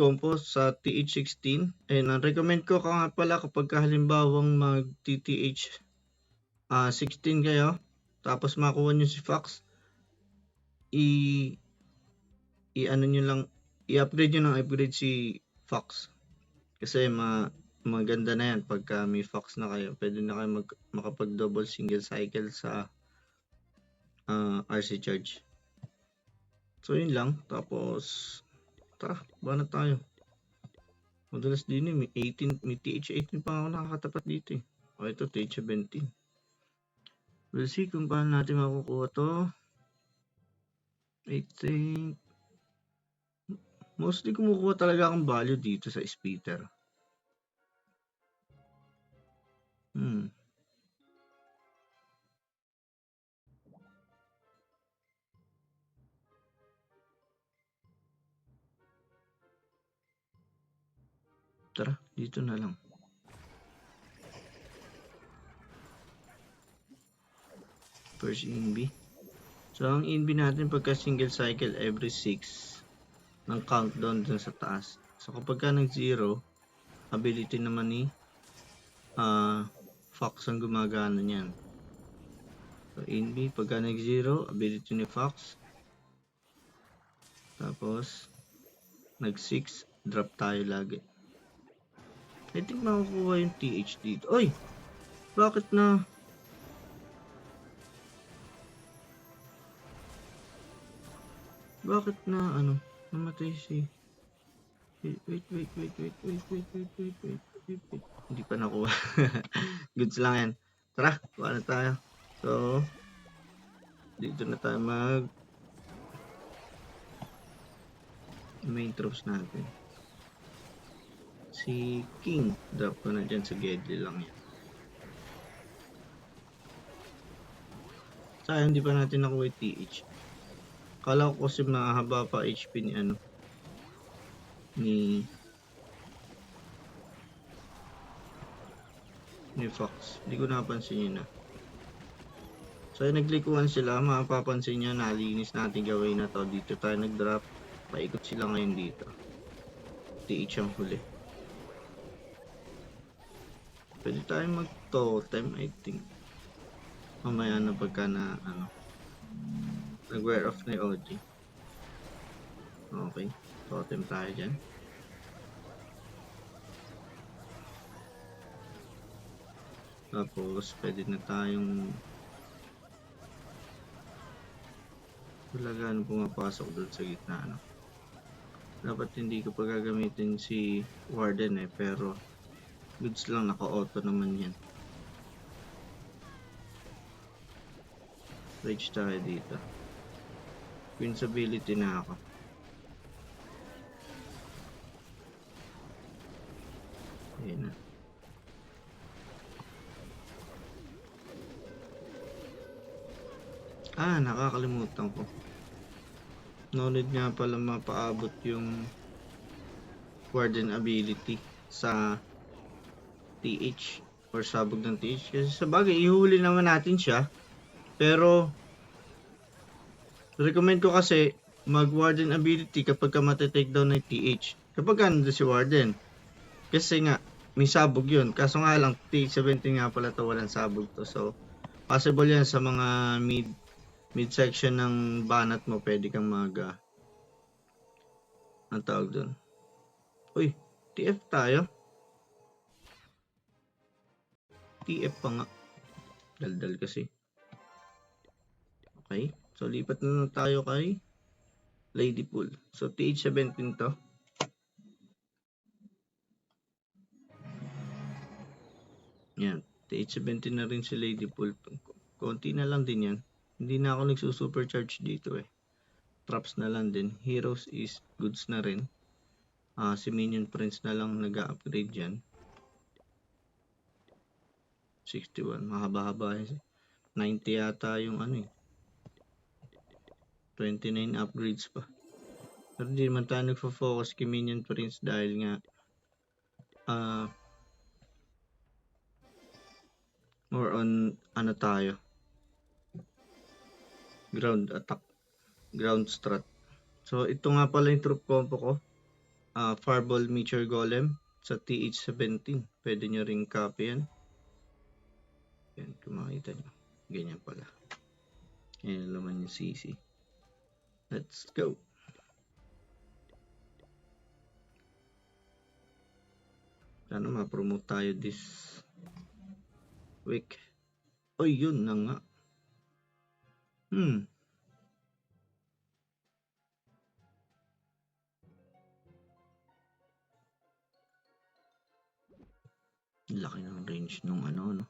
compo sa TH16. And ang recommend ko nga pala kapag halimbawang mag-TTH 16 kayo, tapos makuha nyo si Fox, i-ano nyo lang, i-upgrade nyo ng upgrade si Fox. Kasi maganda na yan pagka may Fox na kayo. Pwede na kayo makapag-double single cycle sa RC charge. So yun lang. Tapos tara, ba na tayo. Madalas din may TH18 pa ako nakakatapat dito eh. O ito TH17. We'll see kung paano natin makukuha to. I think mostly kumukuha talaga akong value dito sa splitter. Tara, dito na lang. First INV. So, ang INV natin pagka single cycle every 6 ng countdown dun sa taas. So, kapag ka nag-0, ability naman ni Fox ang gumagana niyan. So, INV, pagka nag-0, ability ni Fox. Tapos, nag-6, drop tayo lagi. I think makukuha yung TH dito. Oy! Bakit na? Bakit na namatay si... Wait. Hindi pa nakuha. Goods lang yan. Tara, kuha na tayo. So, dito na tayo main troops natin. Si King, drop ko na dyan sa Gedli lang yan. Sayang, hindi pa natin nakuha yung TH. Kala ko kasi mahaba pa HP ni ni Fox. Hindi ko napansin yun na. So, naglikuan sila. Mapapansin nyo, nalinis natin gawin na to. Dito tayo nag-drop. Paikot sila ngayon dito. TH ang huli. Pwede tayo mag-totem, I think. Mamaya na pagka na, nag-wear off na yung OG. Okay. Totem tayo dyan. Tapos, pwede na tayong wala ganun pumapasok doon sa gitna. Dapat hindi ko pa gagamitin si Warden pero goods lang, naka-auto naman yan. Rage tayo dito. Queen's ability na ako. Ayan na. Nakakalimutan ko. No need nga pala mapaabot yung Warden ability sa TH or sabog ng TH. Kasi sa bagay, ihuli naman natin siya. Pero, recommend ko kasi mag-Warden ability kapag ka matitake down ng TH. Kapag ka nandun si Warden. Kasi nga, may sabog yun. Kaso nga lang, TH17 nga pala to, walang sabog to. So, possible yan sa mga mid-section ng banat mo, pwede kang ang tawag doon. Uy, TF tayo. TF pa nga. Daldal kasi. Okay, so lipat na tayo kay Ladypool. So, TH17 to. Yan, TH17 na rin si Ladypool. Konti na lang din yan. Hindi na ako nagsusupercharge dito Traps na lang din. Heroes is goods na rin. Si Minion Prince na lang nag-upgrade dyan. 61. Mahaba-haba. 90 yata yung 29 upgrades pa. Pero hindi naman tayo nagfo-focus kay Minion Prince dahil nga more on tayo. Ground attack. Ground strat. So, ito nga pala yung troop combo ko. Fireball Meteor Golem sa TH17. Pwede nyo ring copy yan. Yan, kung makita nyo. Ganyan pala. Yan naman yung CC. Let's go. Sana ma-promote tayo this week. Oy, yun na nga. Laki ng range nung ano, no?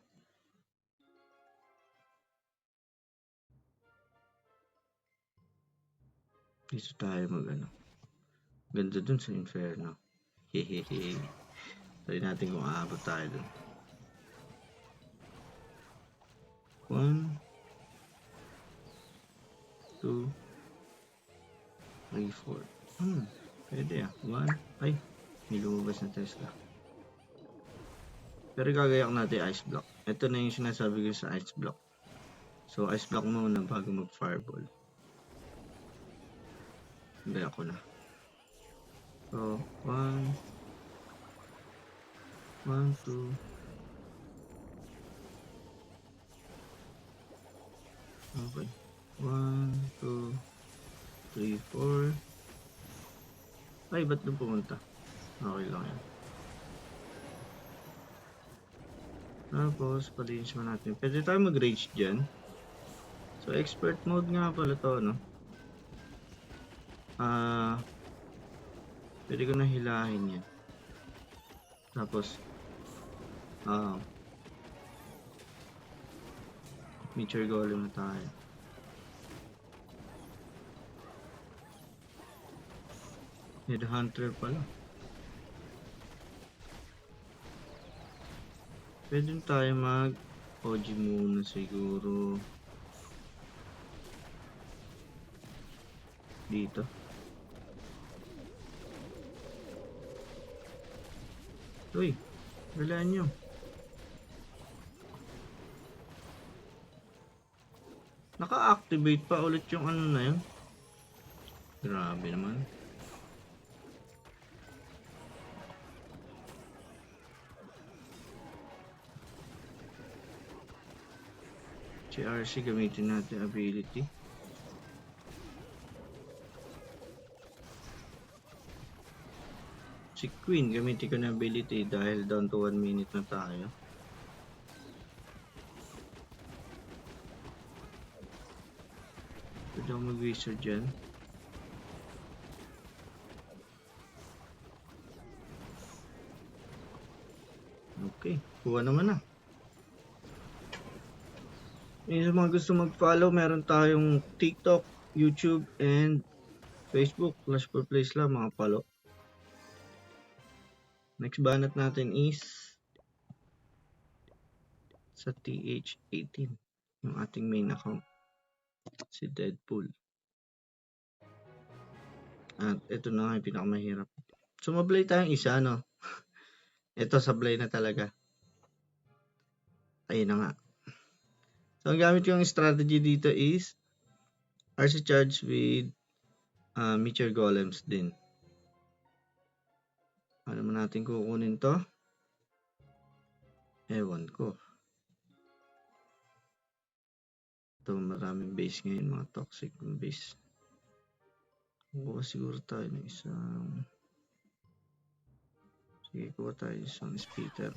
Dito tayo mag-ano. Ganda dun sa Inferno. Hehehe. Try natin kung aabot tayo dun. 1, 2, 3, 4. Pwede ah. 1. Ay, may lumabas na Tesla. Pero gagayak natin Ice Block. Ito na yung sinasabi ko sa Ice Block. So, Ice Block muna bago mag-Fireball. Gayak ko na. So, 1, 2. Okay. 1, 2, 3, 4. Ay, ba't doon pumunta? Okay lang yan. Tapos, palinis mo natin. Pwede tayo mag-rage dyan. So, expert mode nga pala to, no? Pwede ko na hilahin yan. Tapos, Meteor Golem na tayo. Headhunter pala. Pwede tayo mag-OG muna siguro. Dito. Uy, wala nyo. Naka-activate pa ulit yung ano na yun. Grabe naman. Si RC gamitin natin ability. Si Queen gamitin ko na ability dahil down to 1 minute na tayo. Pwede ako mag-wizard dyan. Okay, kuha naman na. Yung mga gusto mag-follow, meron tayong TikTok, YouTube, and Facebook. Clash for Plays lang mga follow. Next banat natin is sa TH18, yung ating main account, si Deadpool. At ito na nga yung pinakamahirap. Sumablay tayong isa, no? Ito sablay na talaga. Ayun na nga. So, ang gamit yung strategy dito is RC Charge with Meteor Golems din. Ano mo natin kukunin to? Ewan ko. Ito, maraming base ngayon, mga toxic base. Kuha siguro tayo ng isang... Sige, kuha tayo isang speeder.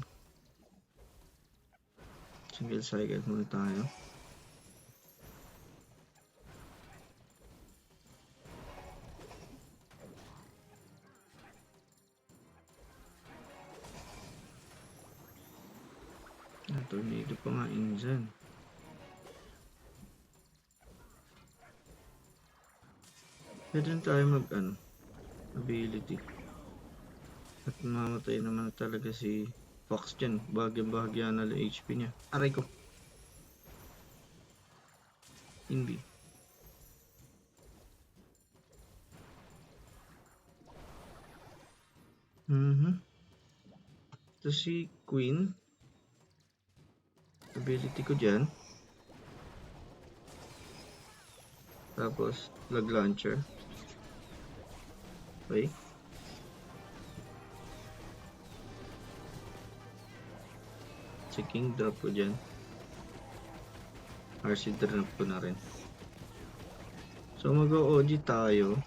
Single cycle muna tayo. Tornado pa nga in dyan. Pwede tayo mag ability. At mamatay naman talaga si Fox dyan. Bahagyan na lang HP niya. Aray ko. Hindi. Ito si Queen. Ability ko dyan. Tapos, lag launcher. Okay. Si King drop ko dyan. RC drop ko na rin. So mag-OG tayo.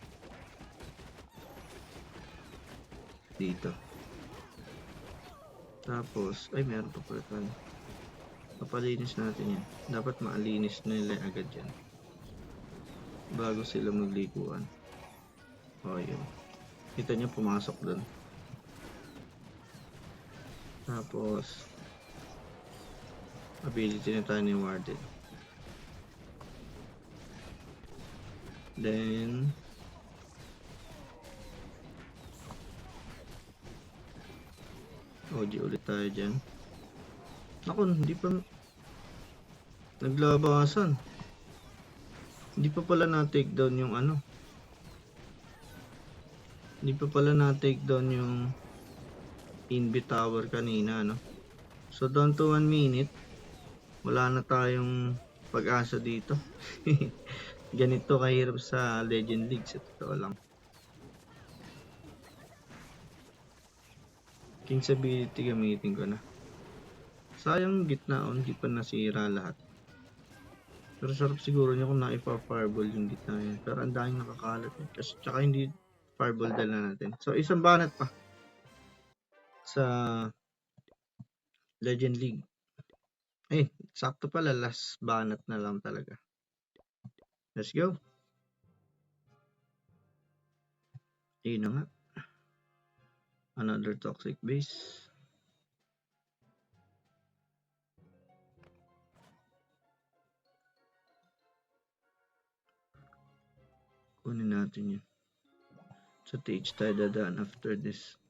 Dito. Tapos, ay meron pa pala tayo. Papalinis natin yan. Dapat maalinis nila agad yan. Bago sila maglikuan. O yun. Kita niyo pumasok dun. Tapos, ability na tayo ni Warden. Then, OG ulit tayo dyan. Ako, hindi pa naglabasan. Hindi pa pala na-take down yung ano. Hindi pa pala na-take down yung Invi Tower kanina, no? So, down to 1 minute. Wala na tayong pag-asa dito. Ganito kahirap sa Legend League, sa totoo lang. King's ability gamitin ko na. Sayang gitna, hindi pa nasira lahat. Pero sarap siguro niya kung naipa-fireball yung gitna yun. Pero ang daming nakakalat. Kasi tsaka hindi fireball dala natin. So, isang banat pa sa Legend League. Eh, sakto pala. Last banat na lang talaga. Let's go. Ayun na nga. Another toxic base. Kunin natin yun. So, TH tayo dadaan after this.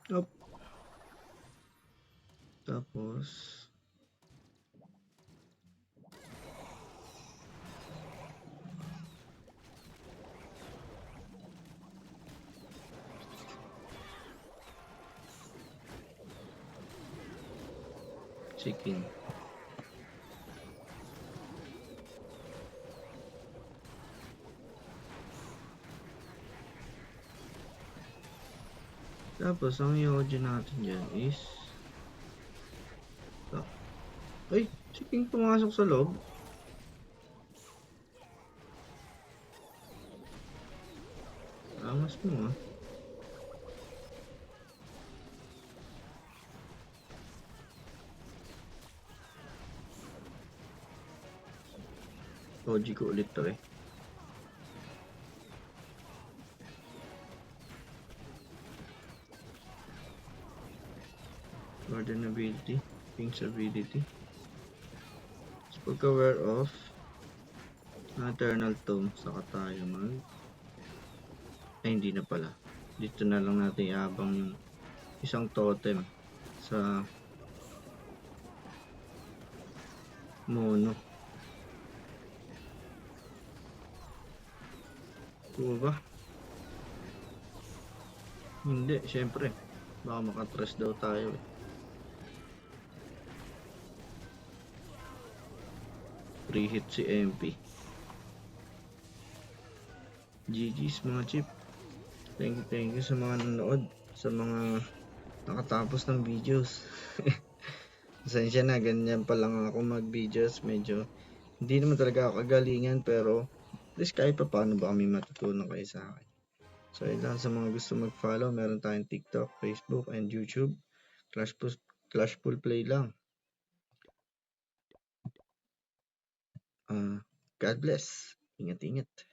Up. Tapos chicken. Tapos ang i-audio natin dyan is ay, chicken pumasok sa loob. Angas mo ah. OG ko ulit to eh. Warden ability, King's ability. So pagka-wear off Eternal Tome, saka tayo mag ay hindi na pala. Dito na lang natin iabang yung isang totem sa mono. Tuwa ba? Hindi, syempre. Baka makatrust daw tayo eh. Free hit si MP. GG's mga chip. Thank you sa mga nanood, sa mga nakatapos ng videos. Pasensya na, ganyan pa lang ako mag-videos. Medyo hindi naman talaga ako kagalingan, pero at least kahit pa paano ba kami matutunan kayo sa akin. So yun lang, sa mga gusto mag-follow, meron tayong TikTok, Facebook, and YouTube. Clashpool Play lang. God bless. Ingat-ingat.